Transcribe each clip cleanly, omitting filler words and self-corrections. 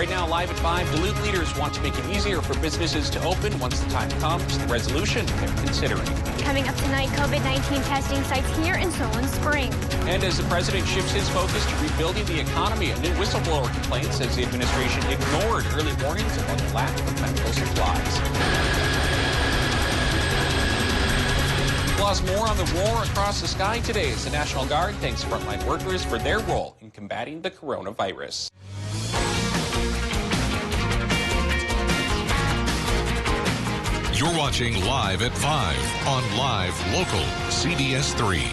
Right now, live at 5, Duluth leaders want to make it easier for businesses to open once the time comes. The resolution they're considering. Coming up tonight, COVID-19 testing sites here in Solon Springs. And as the president shifts his focus to rebuilding the economy, a new whistleblower complaint says the administration ignored early warnings about the lack of medical supplies. Plus, more on the war across the sky today as the National Guard thanks frontline workers for their role in combating the coronavirus. You're watching Live at 5 on Live Local CBS3.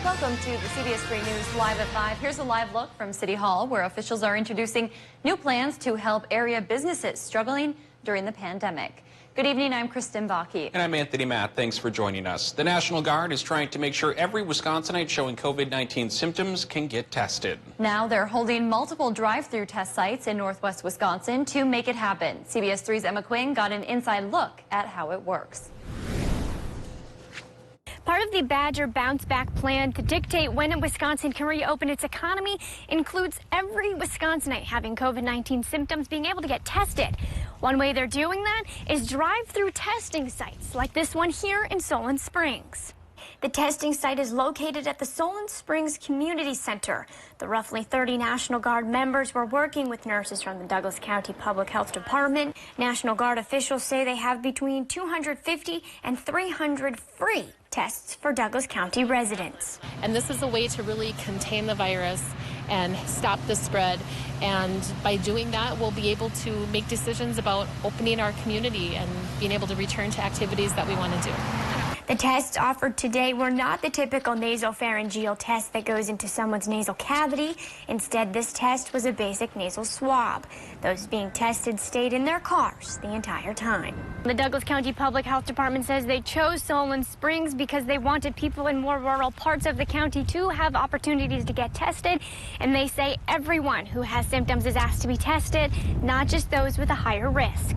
Welcome to the CBS3 News Live at 5. Here's a live look from City Hall, where officials are introducing new plans to help area businesses struggling during the pandemic. Good evening, I'm Kristen Bakke. And I'm Anthony Matt. Thanks for joining us. The National Guard is trying to make sure every Wisconsinite showing COVID-19 symptoms can get tested. Now they're holding multiple drive-through test sites in northwest Wisconsin to make it happen. CBS3's Emma Quinn got an inside look at how it works. Part of the Badger Bounce Back plan to dictate when Wisconsin can reopen its economy includes every Wisconsinite having COVID-19 symptoms being able to get tested. One way they're doing that is drive-through testing sites like this one here in Solon Springs. The testing site is located at the Solon Springs Community Center. The roughly 30 National Guard members were working with nurses from the Douglas County Public Health Department. National Guard officials say they have between 250 and 300 free tests for Douglas County residents. And this is a way to really contain the virus and stop the spread. And by doing that, we'll be able to make decisions about opening our community and being able to return to activities that we want to do. The tests offered today were not the typical nasopharyngeal test that goes into someone's nasal cavity. Instead, this test was a basic nasal swab. Those being tested stayed in their cars the entire time. The Douglas County Public Health Department says they chose Solon Springs because they wanted people in more rural parts of the county to have opportunities to get tested. And they say everyone who has symptoms is asked to be tested, not just those with a higher risk.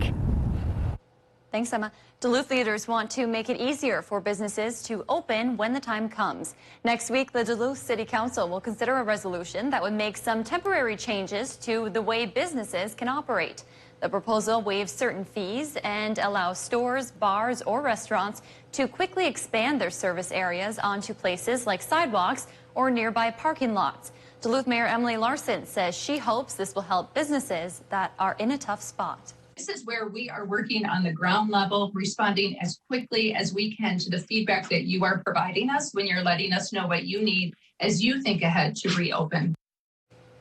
Thanks, Emma. Duluth leaders want to make it easier for businesses to open when the time comes. Next week, the Duluth City Council will consider a resolution that would make some temporary changes to the way businesses can operate. The proposal waives certain fees and allows stores, bars, or restaurants to quickly expand their service areas onto places like sidewalks or nearby parking lots. Duluth Mayor Emily Larson says she hopes this will help businesses that are in a tough spot. This is where we are working on the ground level, responding as quickly as we can to the feedback that you are providing us when you're letting us know what you need as you think ahead to reopen.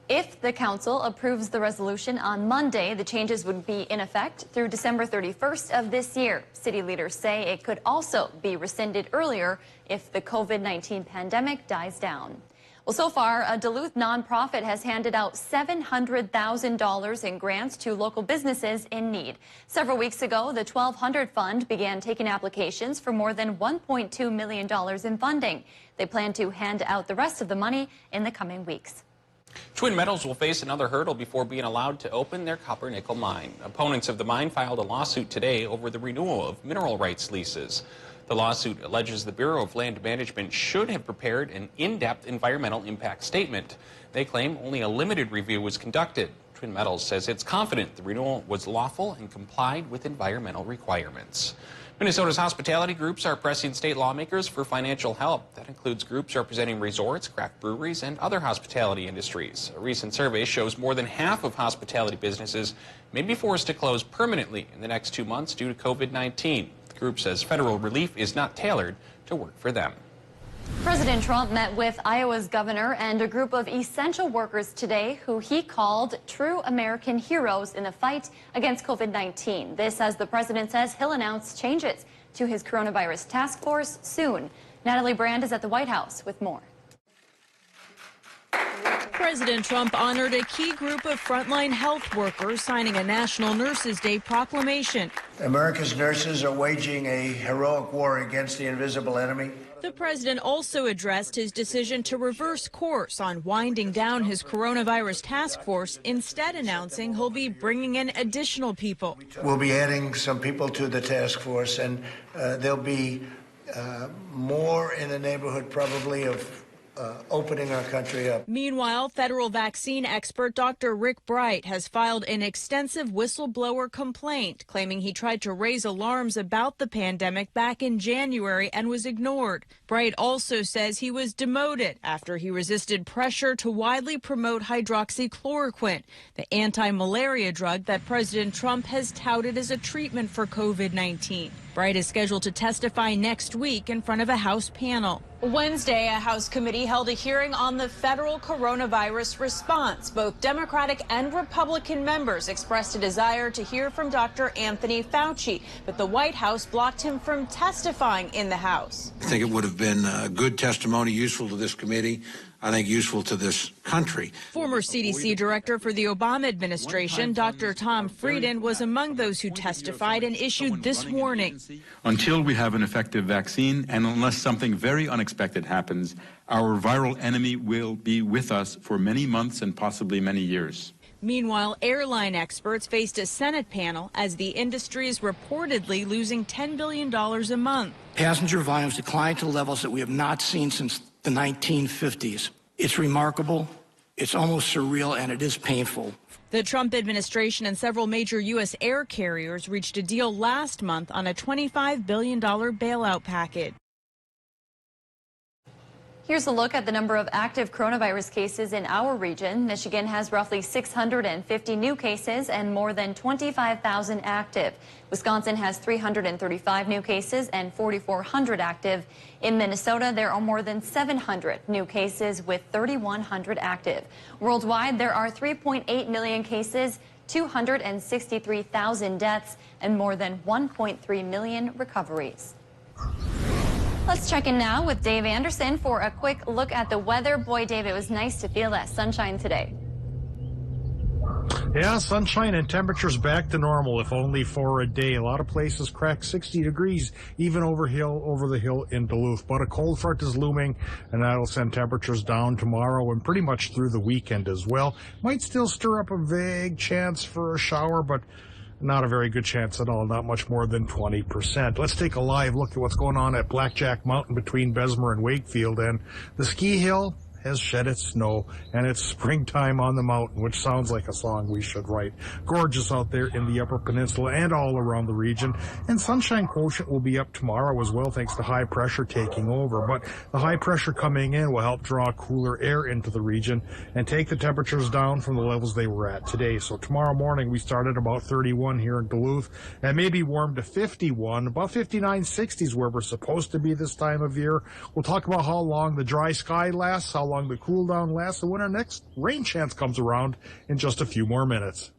If the council approves the resolution on Monday, the changes would be in effect through December 31st of this year. City leaders say it could also be rescinded earlier if the COVID-19 pandemic dies down. Well, so far, a Duluth nonprofit has handed out $700,000 in grants to local businesses in need. Several weeks ago, the 1200 Fund began taking applications for more than $1.2 million in funding. They plan to hand out the rest of the money in the coming weeks. Twin Metals will face another hurdle before being allowed to open their copper-nickel mine. Opponents of the mine filed a lawsuit today over the renewal of mineral rights leases. The lawsuit alleges the Bureau of Land Management should have prepared an in-depth environmental impact statement. They claim only a limited review was conducted. Twin Metals says it's confident the renewal was lawful and complied with environmental requirements. Minnesota's hospitality groups are pressing state lawmakers for financial help. That includes groups representing resorts, craft breweries, and other hospitality industries. A recent survey shows more than half of hospitality businesses may be forced to close permanently in the next 2 months due to COVID-19. The group says federal relief is not tailored to work for them. President Trump met with Iowa's governor and a group of essential workers today who he called true American heroes in the fight against COVID-19. This as the president says he'll announce changes to his coronavirus task force soon. Natalie Brand is at the White House with more. President Trump honored a key group of frontline health workers signing a National Nurses Day proclamation. America's nurses are waging a heroic war against the invisible enemy. The president also addressed his decision to reverse course on winding down his coronavirus task force, instead announcing he'll be bringing in additional people. We'll be adding some people to the task force, and there'll be more in the neighborhood probably of opening our country up. Meanwhile, federal vaccine expert Dr. Rick Bright has filed an extensive whistleblower complaint, claiming he tried to raise alarms about the pandemic back in January and was ignored. Bright also says he was demoted after he resisted pressure to widely promote hydroxychloroquine, the anti-malaria drug that President Trump has touted as a treatment for COVID-19. Bright is scheduled to testify next week in front of a House panel. Wednesday, a House committee held a hearing on the federal coronavirus response. Both Democratic and Republican members expressed a desire to hear from Dr. Anthony Fauci, but the White House blocked him from testifying in the House. I think it would have been good testimony, useful to this committee. I think useful to this country. Former CDC director for the Obama administration, Dr. Tom Frieden, was among those who testified and issued this warning. Until we have an effective vaccine and unless something very unexpected happens, our viral enemy will be with us for many months and possibly many years. Meanwhile, airline experts faced a Senate panel as the industry is reportedly losing $10 billion a month. Passenger volumes declined to levels that we have not seen since the 1950s. It's remarkable, it's almost surreal, and it is painful. The Trump administration and several major U.S. air carriers reached a deal last month on a $25 billion bailout package. Here's a look at the number of active coronavirus cases in our region. Michigan has roughly 650 new cases and more than 25,000 active. Wisconsin has 335 new cases and 4,400 active. In Minnesota, there are more than 700 new cases with 3,100 active. Worldwide, there are 3.8 million cases, 263,000 deaths, and more than 1.3 million recoveries. Let's check in now with Dave Anderson for a quick look at the weather. Boy, Dave, it was nice to feel that sunshine today. Yeah, sunshine and temperatures back to normal, if only for a day. A lot of places crack 60 degrees, even over the hill in Duluth. But a cold front is looming, and that'll send temperatures down tomorrow and pretty much through the weekend as well. Might still stir up a vague chance for a shower, but not a very good chance at all, not much more than 20%. Let's take a live look at what's going on at Blackjack Mountain between Bessemer and Wakefield. And the ski hill has shed its snow, and it's springtime on the mountain, which sounds like a song we should write. Gorgeous out there in the Upper Peninsula and all around the region. And sunshine quotient will be up tomorrow as well, thanks to high pressure taking over. But the high pressure coming in will help draw cooler air into the region and take the temperatures down from the levels they were at today. So tomorrow morning, we start at about 31 here in Duluth, and maybe warm to 51, about 59, 60s where we're supposed to be this time of year. We'll talk about how long the dry sky lasts, how long the cool down lasts, and when our next rain chance comes around in just a few more minutes.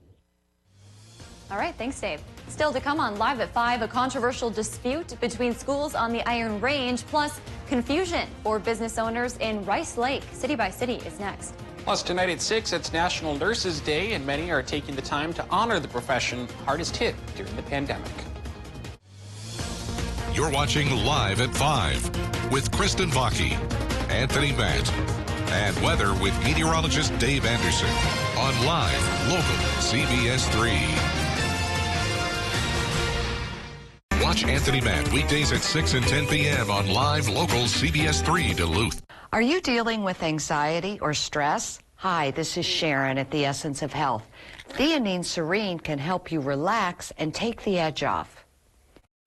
All right, thanks, Dave. Still to come on Live at 5, a controversial dispute between schools on the Iron Range, plus confusion for business owners in Rice Lake. City by City is next. Plus, tonight at 6, it's National Nurses Day, and many are taking the time to honor the profession hardest hit during the pandemic. You're watching Live at 5 with Kristen Vaki, Anthony Matt, and weather with meteorologist Dave Anderson on Live Local CBS3. Watch Anthony Matt weekdays at 6 and 10 p.m. on Live Local CBS3 Duluth. Are you dealing with anxiety or stress? Hi, this is Sharon at The Essence of Health. Theanine Serene can help you relax and take the edge off.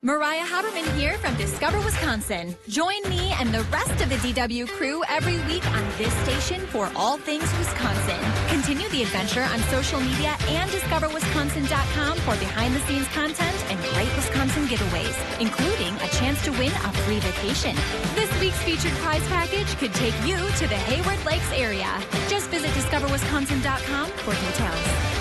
Mariah Haberman here from Discover Wisconsin. Join me and the rest of the DW crew every week on this station for all things Wisconsin. Continue the adventure on social media and discoverwisconsin.com for behind-the-scenes content and great Wisconsin giveaways, including a chance to win a free vacation. This week's featured prize package could take you to the Hayward Lakes area. Just visit discoverwisconsin.com for details.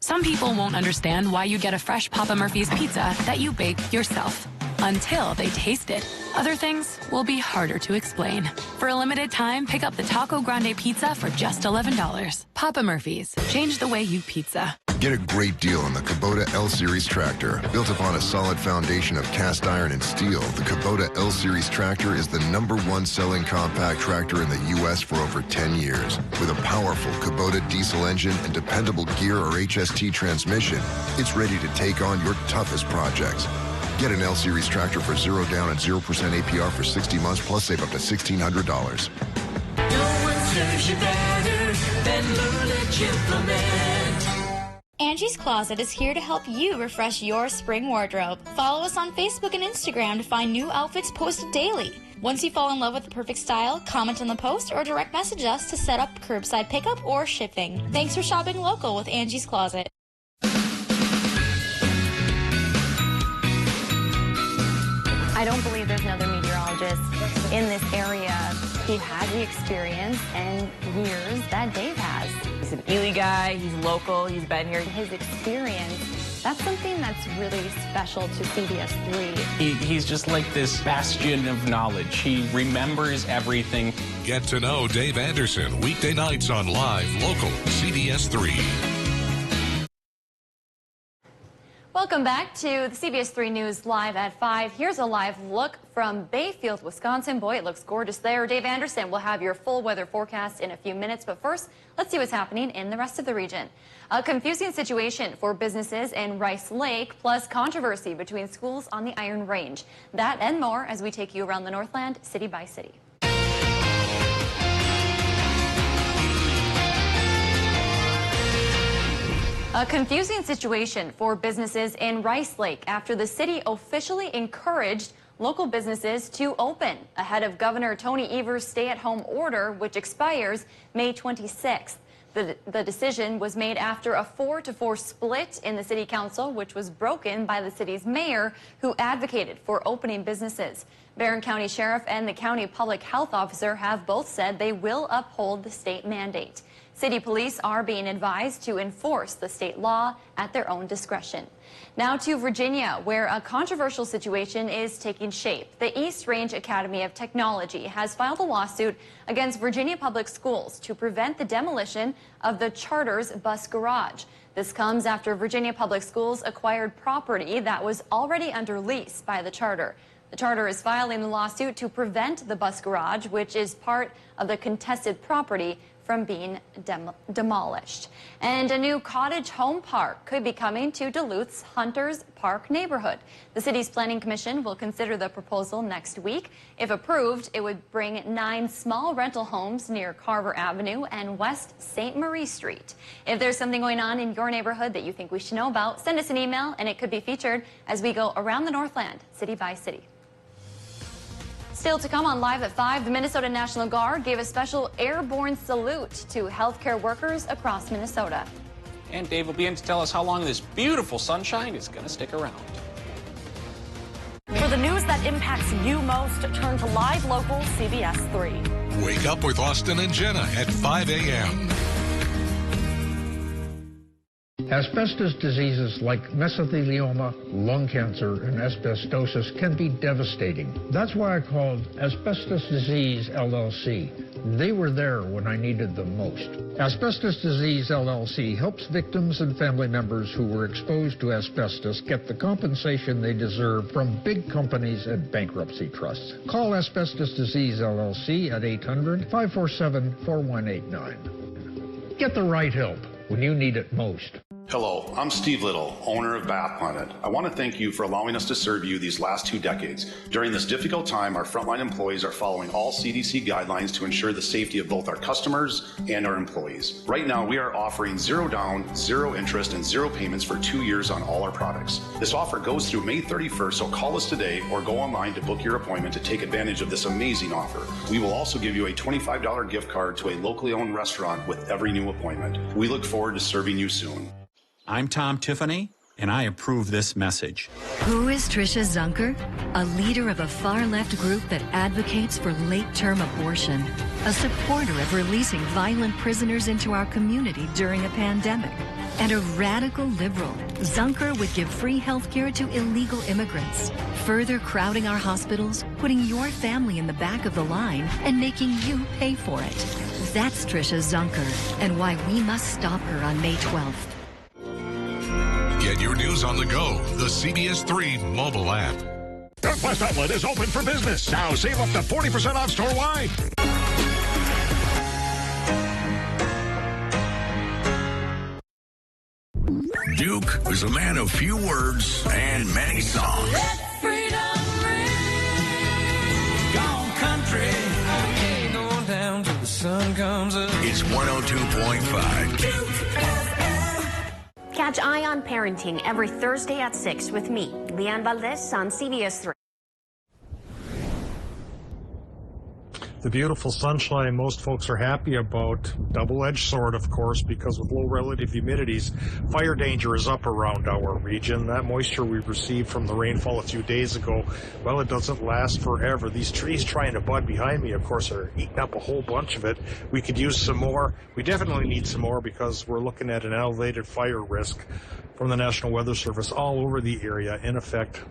Some people won't understand why you get a fresh Papa Murphy's pizza that you bake yourself until they taste it. Other things will be harder to explain. For a limited time, pick up the Taco Grande pizza for just $11. Papa Murphy's. Change the way you pizza. Get a great deal on the Kubota L-Series tractor. Built upon a solid foundation of cast iron and steel, the Kubota L-Series tractor is the #1 selling compact tractor in the U.S. for over 10 years. With a powerful Kubota diesel engine and dependable gear or HST transmission, it's ready to take on your toughest projects. Get an L-Series tractor for 0 down and 0% APR for 60 months, plus save up to $1,600. No one serves you better than Lulich Implement. Angie's Closet is here to help you refresh your spring wardrobe. Follow us on Facebook and Instagram to find new outfits posted daily. Once you fall in love with the perfect style, comment on the post or direct message us to set up curbside pickup or shipping. Thanks for shopping local with Angie's Closet. I don't believe there's another meteorologist in this area who has the experience and years that Dave has. He's an Ely guy, he's local, he's been here. His experience, that's something that's really special to CBS3. He's just like this bastion of knowledge. He remembers everything. Get to know Dave Anderson weekday nights on Live Local CBS3. Welcome back to the CBS3 News Live at 5. Here's a live look from Bayfield, Wisconsin. Boy, it looks gorgeous there. Dave Anderson will have your full weather forecast in a few minutes. But first, let's see what's happening in the rest of the region. A confusing situation for businesses in Rice Lake, plus controversy between schools on the Iron Range. That and more as we take you around the Northland, city by city. A confusing situation for businesses in Rice Lake after the city officially encouraged local businesses to open ahead of Governor Tony Evers' stay-at-home order, which expires May 26th. The decision was made after a 4-4 split in the city council, which was broken by the city's mayor, who advocated for opening businesses. Barron County Sheriff and the county public health officer have both said they will uphold the state mandate. City police are being advised to enforce the state law at their own discretion. Now to Virginia, where a controversial situation is taking shape. The East Range Academy of Technology has filed a lawsuit against Virginia Public Schools to prevent the demolition of the charter's bus garage. This comes after Virginia Public Schools acquired property that was already under lease by the charter. The charter is filing the lawsuit to prevent the bus garage, which is part of the contested property, from being demolished. And a new cottage home park could be coming to Duluth's Hunters Park neighborhood. The city's planning commission will consider the proposal next week. If approved, it would bring 9 small rental homes near Carver Avenue and West St. Marie Street. If there's something going on in your neighborhood that you think we should know about, send us an email and it could be featured as we go around the Northland, city by city. Still to come on Live at 5, the Minnesota National Guard gave a special airborne salute to healthcare workers across Minnesota. And Dave will be in to tell us how long this beautiful sunshine is going to stick around. For the news that impacts you most, turn to Live Local CBS3. Wake up with Austin and Jenna at 5 a.m. Asbestos diseases like mesothelioma, lung cancer, and asbestosis can be devastating. That's why I called Asbestos Disease LLC. They were there when I needed them most. Asbestos Disease LLC helps victims and family members who were exposed to asbestos get the compensation they deserve from big companies and bankruptcy trusts. Call Asbestos Disease LLC at 800-547-4189. Get the right help when you need it most. Hello, I'm Steve Little, owner of Bath Planet. I want to thank you for allowing us to serve you these last 2 decades. During this difficult time, our frontline employees are following all CDC guidelines to ensure the safety of both our customers and our employees. Right now, we are offering 0 down, 0 interest, and 0 payments for 2 years on all our products. This offer goes through May 31st, so call us today or go online to book your appointment to take advantage of this amazing offer. We will also give you a $25 gift card to a locally owned restaurant with every new appointment. We look forward to serving you soon. I'm Tom Tiffany, and I approve this message. Who is Tricia Zunker? A leader of a far-left group that advocates for late-term abortion, a supporter of releasing violent prisoners into our community during a pandemic, and a radical liberal. Zunker would give free health care to illegal immigrants, further crowding our hospitals, putting your family in the back of the line, and making you pay for it. That's Tricia Zunker, and why we must stop her on May 12th. Get your news on the go, the CBS3 mobile app. Northwest Outlet is open for business. Now save up to 40% off store-wide. Duke is a man of few words and many songs. sun comes up. It's 102.5. Catch Eye on Parenting every Thursday at 6 with me, Leanne Valdez on CBS3. The beautiful sunshine most folks are happy about. Double-edged sword, of course, because with low relative humidities, fire danger is up around our region. That moisture we received from the rainfall a few days ago, well, it doesn't last forever. These trees trying to bud behind me, of course, are eating up a whole bunch of it. We could use some more. We definitely need some more because we're looking at an elevated fire risk from the National Weather Service all over the area, in effect,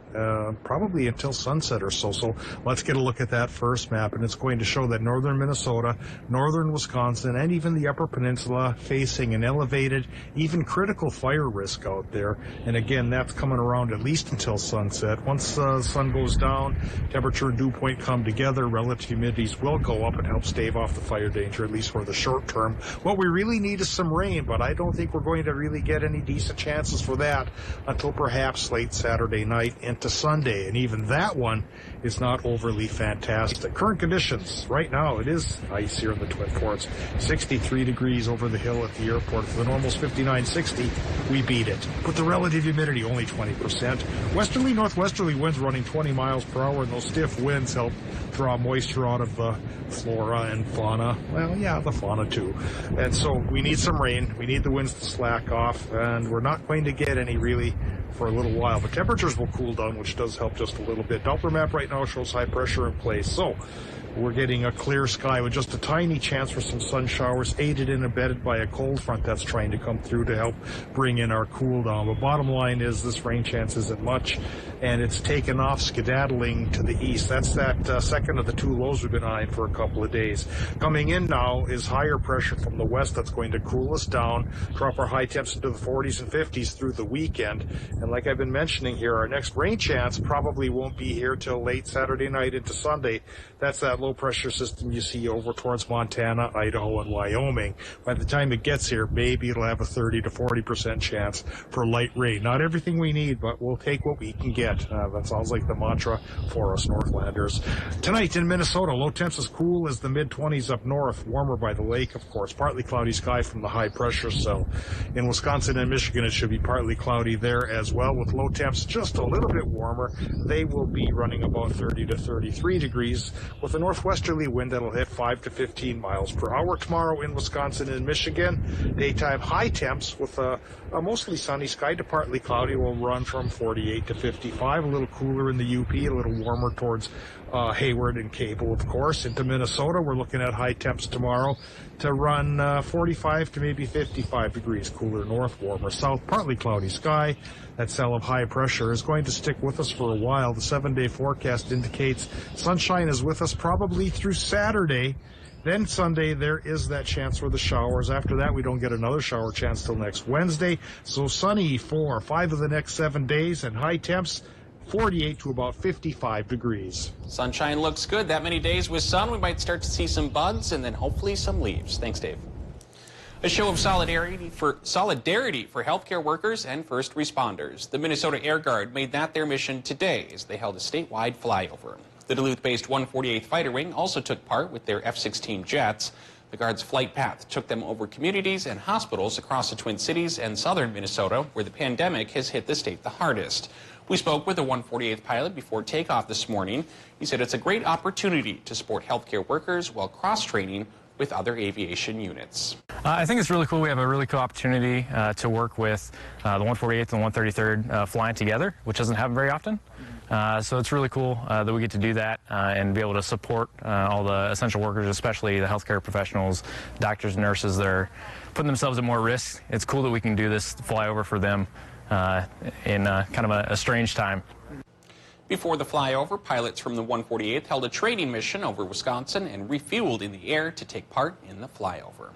probably until sunset or so. So let's get a look at that first map, and it's going to show that northern Minnesota, northern Wisconsin, and even the Upper Peninsula facing an elevated, even critical fire risk out there. And again, that's coming around at least until sunset. Once the sun goes down, temperature and dew point come together, relative humidities will go up and help stave off the fire danger, at least for the short term. What we really need is some rain, but I don't think we're going to really get any decent chances for that until perhaps late Saturday night into Sunday, and even that one is not overly fantastic. Current conditions right now, it is ice here in the Twin Forts. 63 degrees over the hill at the airport. For the normal's 59-60, we beat it. But the relative humidity only 20%. Westerly northwesterly winds running 20 miles per hour, and those stiff winds help draw moisture out of the flora and fauna. Well, yeah, the fauna too. And so we need some rain. We need the winds to slack off, and we're not going to get any really for a little while. But temperatures will cool down, which does help just a little bit. Doppler map right now shows high pressure in place. So we're getting a clear sky with just a tiny chance for some sun showers, aided and abetted by a cold front that's trying to come through to help bring in our cool down. But bottom line is this rain chance isn't much, and it's taken off skedaddling to the east. That's that second of the two lows we've been eyeing for a couple of days. Coming in now is higher pressure from the west that's going to cool us down, drop our high temps into the 40s and 50s through the weekend. And like I've been mentioning here, our next rain chance probably won't be here till late Saturday night into Sunday. That's that low pressure system you see over towards Montana, Idaho, and Wyoming. By the time it gets here, maybe it'll have a 30 to 40% chance for light rain. Not everything we need, but we'll take what we can get. That sounds like the mantra for us Northlanders. Tonight in Minnesota, low temps as cool as the mid-20s up north, warmer by the lake, of course. Partly cloudy sky from the high pressure cell. In Wisconsin and Michigan, it should be partly cloudy there as well, with low temps just a little bit warmer. They will be running about 30 to 33 degrees, with a northwesterly wind that'll hit 5 to 15 miles per hour tomorrow in Wisconsin and Michigan. Daytime high temps with a mostly sunny sky to partly cloudy will run from 48 to 55. A little cooler in the UP, a little warmer towards Hayward and Cable, of course. Into Minnesota, we're looking at high temps tomorrow to run 45 to maybe 55 degrees. Cooler north, warmer south, partly cloudy sky. That cell of high pressure is going to stick with us for a while. The 7-day forecast indicates sunshine is with us probably through Saturday. Then Sunday, there is that chance for the showers. After that, we don't get another shower chance till next Wednesday. So sunny for 5 of the next 7 days, and high temps 48 to about 55 degrees. Sunshine looks good. That many days with sun, we might start to see some buds and then hopefully some leaves. Thanks, Dave. A show of solidarity for healthcare workers and first responders. The Minnesota Air Guard made that their mission today as they held a statewide flyover. The Duluth-based 148th Fighter Wing also took part with their F-16 jets. The Guard's flight path took them over communities and hospitals across the Twin Cities and southern Minnesota, where the pandemic has hit the state the hardest. We spoke with the 148th pilot before takeoff this morning. He said it's a great opportunity to support healthcare workers while cross-training with other aviation units. I think it's really cool. We have a really cool opportunity to work with the 148th and 133rd flying together, which doesn't happen very often. So it's really cool that we get to do that and be able to support all the essential workers, especially the healthcare professionals, doctors, nurses that are putting themselves at more risk. It's cool that we can do this flyover for them in kind of a strange time. Before the flyover, pilots from the 148th held a training mission over Wisconsin and refueled in the air to take part in the flyover.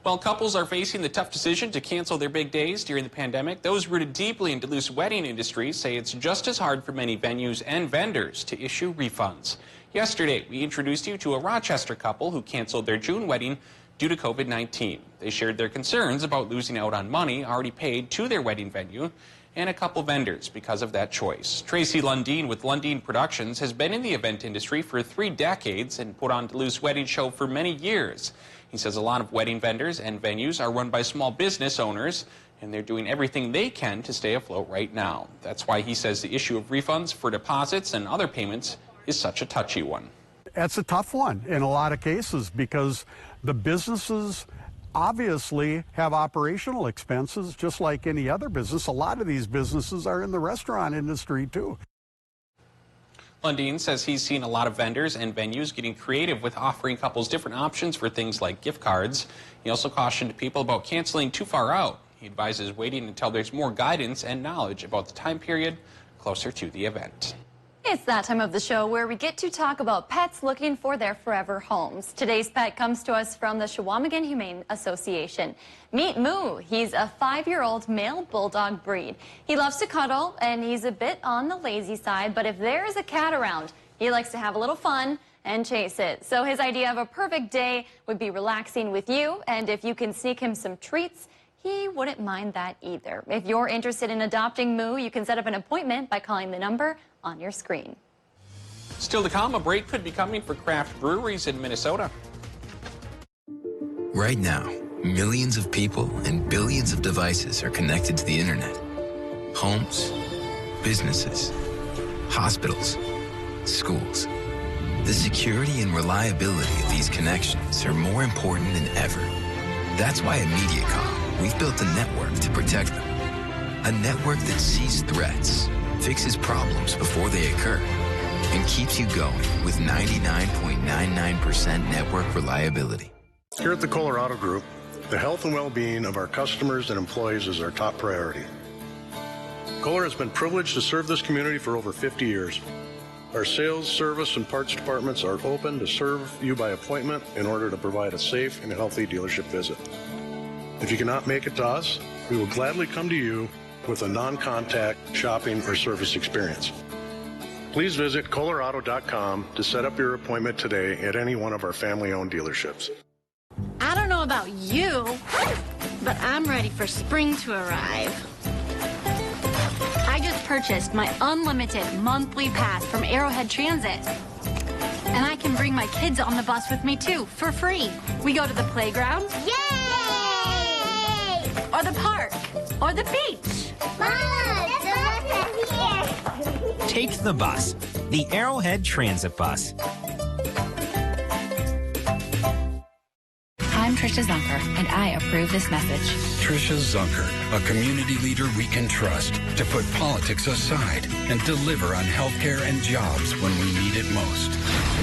While couples are facing the tough decision to cancel their big days during the pandemic, those rooted deeply in Duluth's wedding industry say it's just as hard for many venues and vendors to issue refunds. Yesterday, we introduced you to a Rochester couple who canceled their June wedding due to COVID-19. They shared their concerns about losing out on money already paid to their wedding venue and a couple vendors because of that choice. Tracy Lundeen with Lundeen Productions has been in the event industry for 3 decades and put on Duluth's wedding show for many years. He says a lot of wedding vendors and venues are run by small business owners, and they're doing everything they can to stay afloat right now. That's why he says the issue of refunds for deposits and other payments is such a touchy one. It's a tough one in a lot of cases because the businesses obviously have operational expenses just like any other business. A lot of these businesses are in the restaurant industry too. Lundeen says he's seen a lot of vendors and venues getting creative with offering couples different options for things like gift cards. He also cautioned people about canceling too far out. He advises waiting until there's more guidance and knowledge about the time period closer to the event. It's that time of the show where we get to talk about pets looking for their forever homes. Today's pet comes to us from the Chequamegon Humane Association. Meet Moo. He's a 5-year-old male bulldog breed. He loves to cuddle and he's a bit on the lazy side, but if there's a cat around, he likes to have a little fun and chase it. So his idea of a perfect day would be relaxing with you, and if you can sneak him some treats, he wouldn't mind that either. If you're interested in adopting Moo, you can set up an appointment by calling the number on your screen. Still to come, a break could be coming for craft breweries in Minnesota. Right now, millions of people and billions of devices are connected to the internet. Homes, businesses, hospitals, schools. The security and reliability of these connections are more important than ever. That's why at MediaCom, we've built a network to protect them. A network that sees threats, fixes problems before they occur, and keeps you going with 99.99% network reliability. Here at the Colorado Group, the health and well-being of our customers and employees is our top priority. Kohler has been privileged to serve this community for over 50 years. Our sales, service, and parts departments are open to serve you by appointment in order to provide a safe and healthy dealership visit. If you cannot make it to us, we will gladly come to you with a non-contact shopping or service experience. Please visit Colorado.com to set up your appointment today at any one of our family-owned dealerships. I don't know about you, but I'm ready for spring to arrive. I just purchased my unlimited monthly pass from Arrowhead Transit. And I can bring my kids on the bus with me too, for free. We go to the playground. Yay! Or the park. Or the beach. Mom, the bus is here. Take the bus. The Arrowhead Transit Bus. I'm Trisha Zunker, and I approve this message. Trisha Zunker, a community leader we can trust to put politics aside and deliver on healthcare and jobs when we need it most.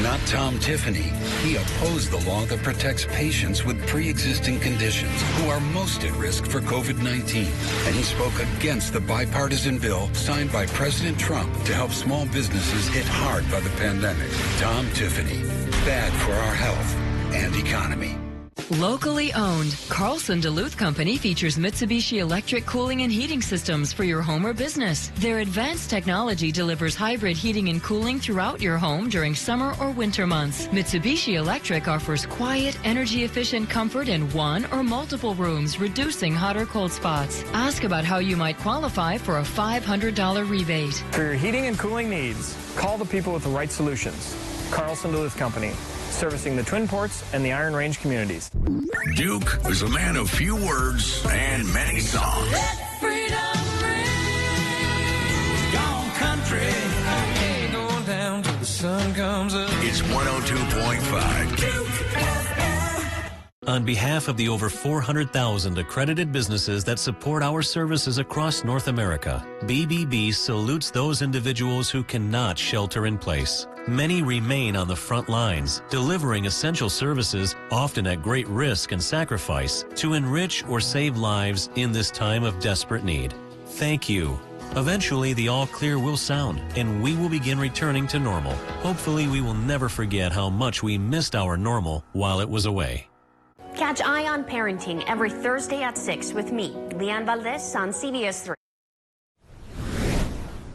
Not Tom Tiffany. He opposed the law that protects patients with pre-existing conditions who are most at risk for COVID-19. And he spoke against the bipartisan bill signed by President Trump to help small businesses hit hard by the pandemic. Tom Tiffany. Bad for our health and economy. Locally owned, Carlson Duluth Company features Mitsubishi electric cooling and heating systems for your home or business. Their advanced technology delivers hybrid heating and cooling throughout your home during summer or winter months. Mitsubishi Electric offers quiet, energy-efficient comfort in one or multiple rooms, reducing hot or cold spots. Ask about how you might qualify for a $500 rebate. For your heating and cooling needs, call the people with the right solutions. Carlson Duluth Company, servicing the Twin Ports and the Iron Range communities. Duke is a man of few words and many songs. Let freedom ring. Gone country. Ain't going down till the sun comes up. It's 102.5. Duke. On behalf of the over 400,000 accredited businesses that support our services across North America, BBB salutes those individuals who cannot shelter in place. Many remain on the front lines, delivering essential services, often at great risk and sacrifice, to enrich or save lives in this time of desperate need. Thank you. Eventually, the all clear will sound, and we will begin returning to normal. Hopefully, we will never forget how much we missed our normal while it was away. Catch Eye on Parenting every Thursday at 6 with me, Leanne Valdez on CBS3.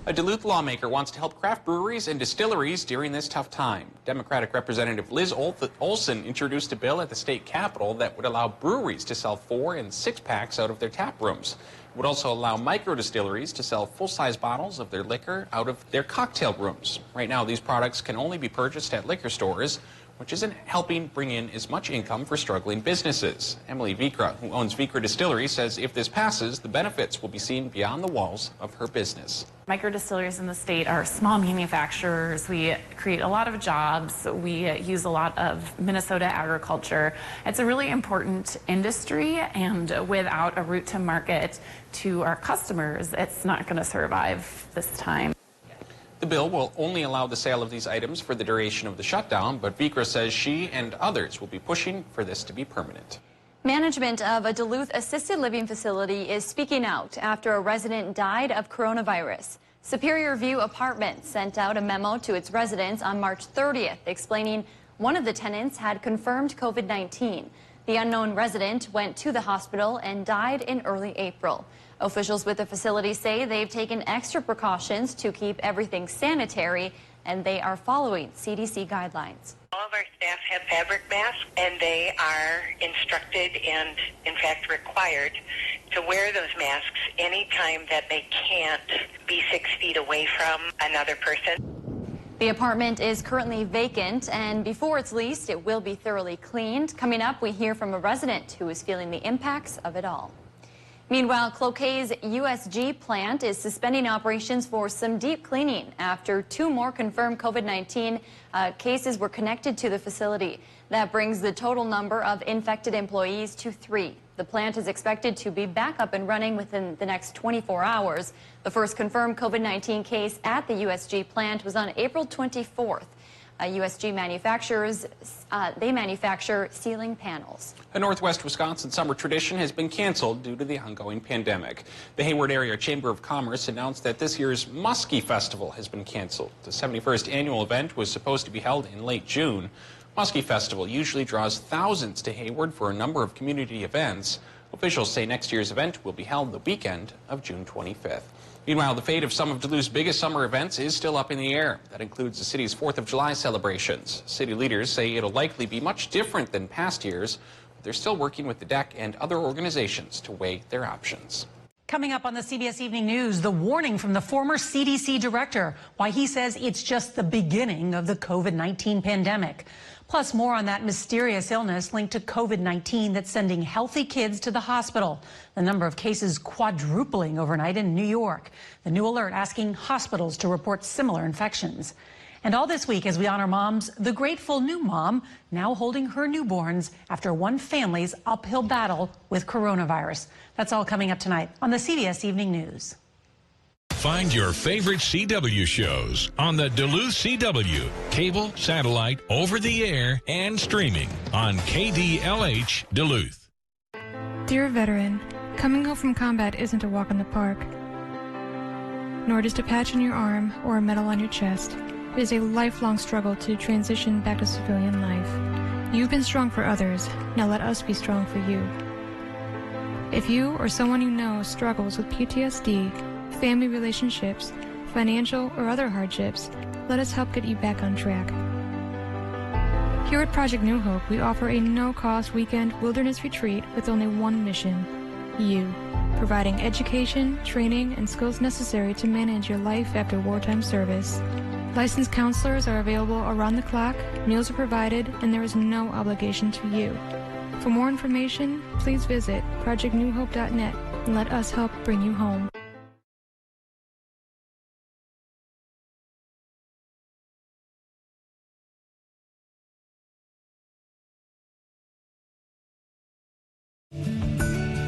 A Duluth lawmaker wants to help craft breweries and distilleries during this tough time. Democratic Representative Liz Olson introduced a bill at the state capitol that would allow breweries to sell 4- and 6-packs out of their tap rooms. It would also allow micro distilleries to sell full-size bottles of their liquor out of their cocktail rooms. Right now, these products can only be purchased at liquor stores. which isn't helping bring in as much income for struggling businesses. Emily Vikra, who owns Vikra Distillery, says if this passes, the benefits will be seen beyond the walls of her business. Micro distilleries in the state are small manufacturers. We create a lot of jobs. We use a lot of Minnesota agriculture. It's a really important industry, and without a route to market to our customers, it's not going to survive this time. The bill will only allow the sale of these items for the duration of the shutdown, but Vikra says she and others will be pushing for this to be permanent. Management of a Duluth assisted living facility is speaking out after a resident died of coronavirus. Superior View Apartments sent out a memo to its residents on March 30th explaining one of the tenants had confirmed COVID-19. The unknown resident went to the hospital and died in early April. Officials with the facility say they've taken extra precautions to keep everything sanitary, and they are following CDC guidelines. All of our staff have fabric masks, and they are instructed and, in fact, required to wear those masks anytime that they can't be 6 feet away from another person. The apartment is currently vacant, and before it's leased, it will be thoroughly cleaned. Coming up, we hear from a resident who is feeling the impacts of it all. Meanwhile, Cloquet's USG plant is suspending operations for some deep cleaning after 2 more confirmed COVID-19 cases were connected to the facility. That brings the total number of infected employees to 3. The plant is expected to be back up and running within the next 24 hours. The first confirmed COVID-19 case at the USG plant was on April 24th. USG manufacturers, they manufacture ceiling panels. A Northwest Wisconsin summer tradition has been canceled due to the ongoing pandemic. The Hayward Area Chamber of Commerce announced that this year's Muskie Festival has been canceled. The 71st annual event was supposed to be held in late June. Muskie Festival usually draws thousands to Hayward for a number of community events. Officials say next year's event will be held the weekend of June 25th. Meanwhile, the fate of some of Duluth's biggest summer events is still up in the air. That includes the city's 4th of July celebrations. City leaders say it'll likely be much different than past years, but they're still working with the DEC and other organizations to weigh their options. Coming up on the CBS Evening News, the warning from the former CDC director, why he says it's just the beginning of the COVID-19 pandemic. Plus, more on that mysterious illness linked to COVID-19 that's sending healthy kids to the hospital. The number of cases quadrupling overnight in New York. The new alert asking hospitals to report similar infections. And all this week as we honor moms, the grateful new mom now holding her newborns after one family's uphill battle with coronavirus. That's all coming up tonight on the CBS Evening News. Find your favorite CW shows on the Duluth CW, cable, satellite, over the air, and streaming on KDLH Duluth. Dear veteran, coming home from combat isn't a walk in the park, nor just a patch on your arm or a medal on your chest. It is a lifelong struggle to transition back to civilian life. You've been strong for others, now let us be strong for you. If you or someone you know struggles with PTSD, family relationships, financial or other hardships, let us help get you back on track. Here at Project New Hope, we offer a no-cost weekend wilderness retreat with only one mission, you. Providing education, training, and skills necessary to manage your life after wartime service. Licensed counselors are available around the clock, meals are provided, and there is no obligation to you. For more information, please visit projectnewhope.net and let us help bring you home.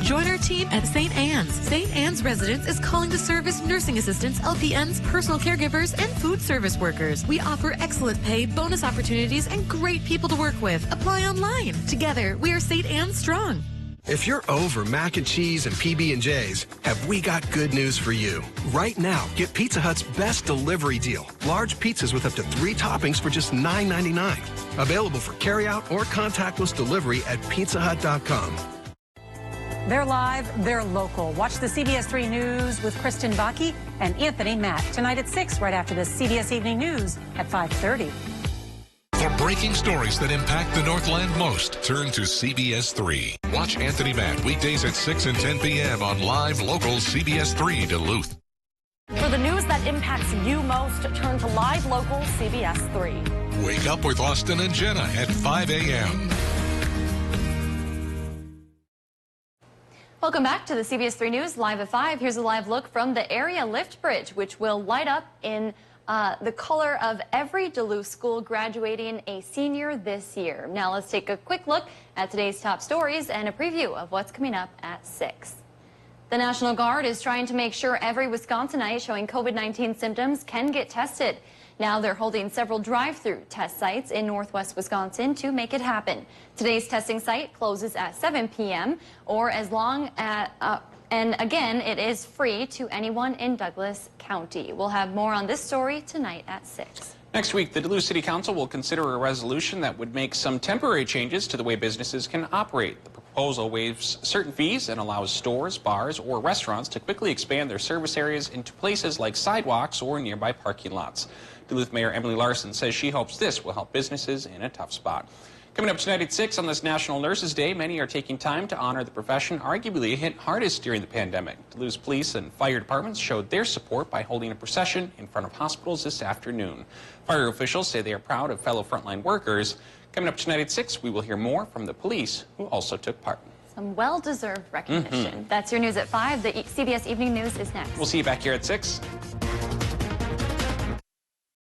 Join our team at St. Anne's. St. Anne's Residence is calling to service nursing assistants, LPNs, personal caregivers, and food service workers. We offer excellent pay, bonus opportunities, and great people to work with. Apply online. Together, we are St. Anne's strong. If you're over mac and cheese and PB&J's, have we got good news for you? Right now, get Pizza Hut's best delivery deal. Large pizzas with up to 3 toppings for just $9.99. Available for carryout or contactless delivery at pizzahut.com. They're live, they're local. Watch the CBS3 News with Kristen Baki and Anthony Matt tonight at 6, right after the CBS Evening News at 5:30. For breaking stories that impact the Northland most, turn to CBS3. Watch Anthony Matt weekdays at 6 and 10 p.m. on live local CBS3 Duluth. For the news that impacts you most, turn to live local CBS3. Wake up with Austin and Jenna at 5 a.m. Welcome back to the CBS3 News Live at 5. Here's a live look from the area lift bridge, which will light up in the color of every Duluth school graduating a senior this year. Now let's take a quick look at today's top stories and a preview of what's coming up at 6. The National Guard is trying to make sure every Wisconsinite showing COVID-19 symptoms can get tested. Now they're holding several drive-through test sites in northwest Wisconsin to make it happen. Today's testing site closes at 7 p.m. or as long as, and again, it is free to anyone in Douglas County. We'll have more on this story tonight at 6. Next week, the Duluth City Council will consider a resolution that would make some temporary changes to the way businesses can operate. The proposal waives certain fees and allows stores, bars, or restaurants to quickly expand their service areas into places like sidewalks or nearby parking lots. Duluth Mayor Emily Larson says she hopes this will help businesses in a tough spot. Coming up tonight at 6 on this National Nurses Day, many are taking time to honor the profession arguably hit hardest during the pandemic. Duluth's police and fire departments showed their support by holding a procession in front of hospitals this afternoon. Fire officials say they are proud of fellow frontline workers. Coming up tonight at 6, we will hear more from the police who also took part. Some well-deserved recognition. That's your news at 5. The CBS Evening News is next. We'll see you back here at 6.